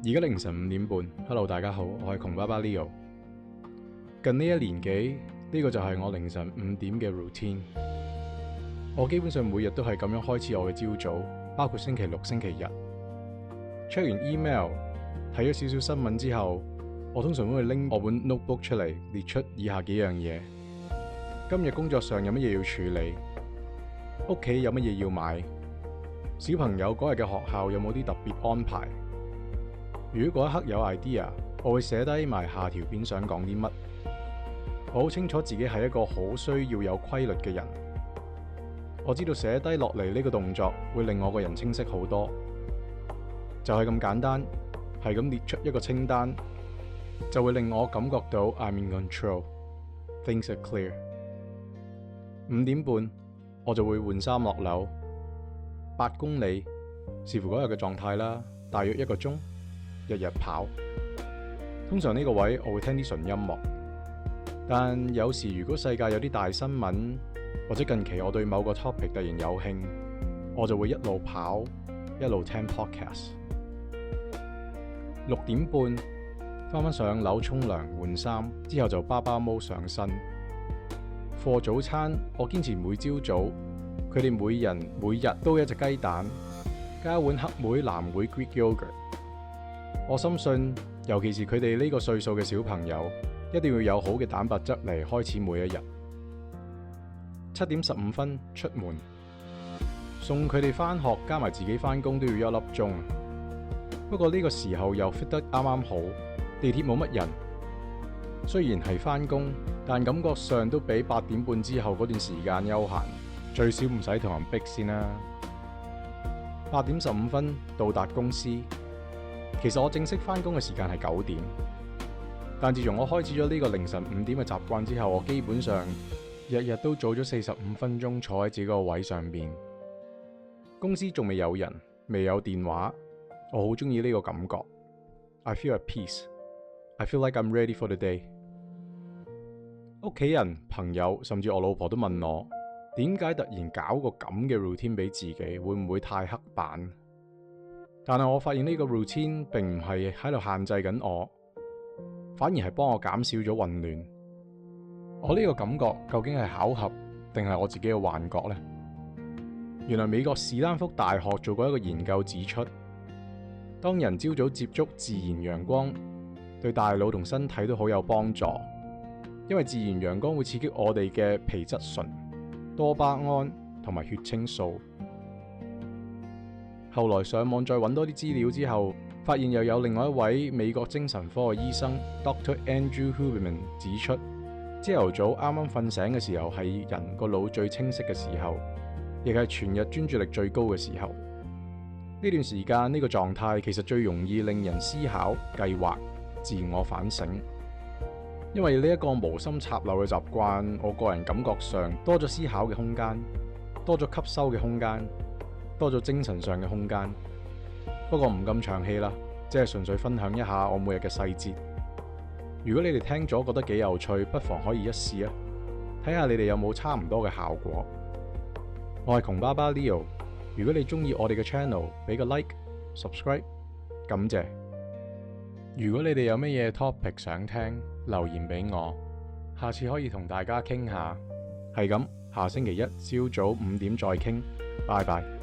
而家凌晨5點半 ，Hello 大家好，我係窮爸爸 Leo。近呢1年幾，呢個就係我凌晨5點嘅 routine。我基本上每日都係咁樣開始我嘅朝早，包括星期六、星期日。check 完 email， 睇咗少少新聞之後，我通常都會拎我本 notebook 出嚟，列出以下幾樣嘢。今日工作上有乜嘢要處理？屋企有乜嘢要買？小朋友嗰日嘅學校有冇啲特別安排？如果嗰一刻有 idea， 我會寫低埋下條片想講啲乜。我好清楚自己係一個好需要有規律嘅人。我知道寫低落嚟呢個動作會令我個人清晰好多。就係咁簡單，係咁列出一個清單，就會令我感覺到 I'm in control，things are clear。5點半，我就會換衫落樓，8公里，視乎嗰日嘅狀態啦，大約1個鐘。日日跑，通常呢個位我會聽啲純音樂，但有時如果世界有啲大新聞，或者近期我對某個 topic 突然有興，我就會一路跑一路聽 podcast。6點半返上樓沖涼換衫之後就爸爸毛上身。課早餐我堅持每朝早佢哋每人每日都一隻雞蛋，加一碗黑莓藍莓 Greek yogurt。我深信，尤其是佢哋呢個歲數嘅小朋友，一定要有好嘅蛋白質嚟開始每一日。7點15分出門，送佢哋返學，加埋自己返工都要1粒鐘。不過呢個時候又 fit 得啱啱好，地鐵冇乜人。雖然係返工，但感覺上都比8點半之後嗰段時間悠閒，最少唔使同人逼先啦。8點15分到達公司。其實我正式返工嘅時間係9點，但自從我開始咗呢個凌晨5點嘅習慣之後，我基本上日日都早咗45分鐘坐喺自己個位上邊。公司仲未有人，未有電話，我好中意呢個感覺。I feel at peace. I feel like I'm ready for the day. 屋企人、朋友甚至我老婆都問我，點解突然搞個咁嘅 routine 俾自己，會唔會太刻板？但係我發現呢個 routine 並唔係喺度限制緊我，反而係幫我減少咗混亂。我呢個感覺究竟係巧合定係我自己嘅幻覺呢？原來美國史丹福大學做過一個研究指出，當人朝早接觸自然陽光，對大腦同身體都好有幫助，因為自然陽光會刺激我哋嘅皮質醇、多巴胺同埋血清素。後來上網再揾多啲資料之後，發現又有另外一位美國精神科嘅醫生 Dr. Andrew Huberman 指出，朝頭早啱啱瞓醒嘅時候係人個腦最清晰嘅時候，亦係全日專注力最高嘅時候。呢段時間呢個狀態其實最容易令人思考、計劃、自我反省。因為呢一個無心插柳嘅習慣，我個人感覺上多咗思考嘅空間，多咗吸收嘅空間，多咗精神上嘅空間。不過唔咁長氣啦，只係純粹分享一下我每日嘅細節。如果你哋聽咗覺得幾有趣，不妨可以一試啊，睇下你哋有冇差唔多嘅效果。我係窮爸爸 Leo， 如果你中意我哋嘅 channel， 俾個 like、subscribe， 感謝。如果你哋有乜嘢 topic 想聽，留言俾我，下次可以同大家傾下。係咁，下星期一朝早5點再傾，拜拜。